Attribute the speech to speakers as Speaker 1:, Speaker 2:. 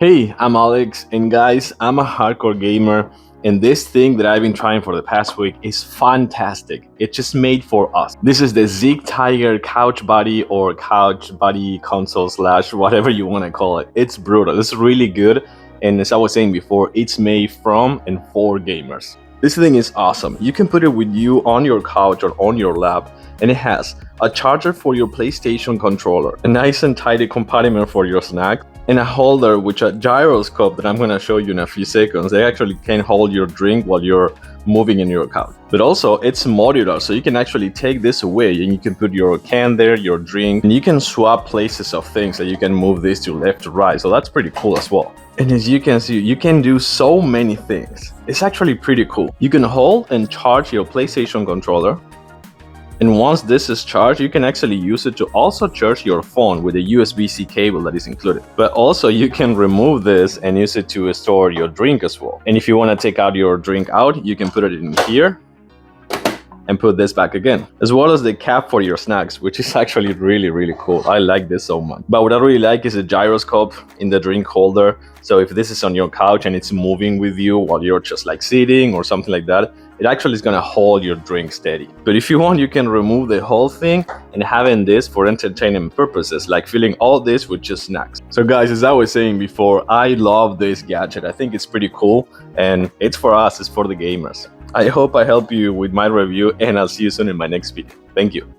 Speaker 1: Hey, I'm Alex, and guys, I'm a hardcore gamer, and this thing that I've been trying for the past week is fantastic. It's just made for us. This is the Zig Tiger couch body or couch body console slash whatever you want to call it. It's brutal. It's really good, and as I was saying before, it's made from and for gamers. This thing is awesome. You can put it with you on your couch or on your lap, and it has a charger for your PlayStation controller, a nice and tidy compartment for your snack, and a holder with a gyroscope that I'm going to show you in a few seconds. They actually can hold your drink while you're moving in your couch. But also it's modular, so you can actually take this away and you can put your can there, your drink, and you can swap places of things, so you can move this to left to right. So that's pretty cool as well. And as you can see, you can do so many things. It's actually pretty cool. You can hold and charge your PlayStation controller. And once this is charged, you can actually use it to also charge your phone with a USB-C cable that is included. But also you can remove this and use it to store your drink as well. And if you want to take out your drink out, you can put it in here and put this back again, as well as the cap for your snacks, which is actually really cool. I like this so much. But what I really like is a gyroscope in the drink holder. So if this is on your couch and it's moving with you while you're just like sitting or something like that, it actually is gonna hold your drink steady. But if you want, you can remove the whole thing and having this for entertainment purposes, like filling all this with just snacks. So guys, as I was saying before, I love this gadget. I think it's pretty cool, and it's for us, it's for the gamers. I hope I help you with my review, and I'll see you soon in my next video. Thank you.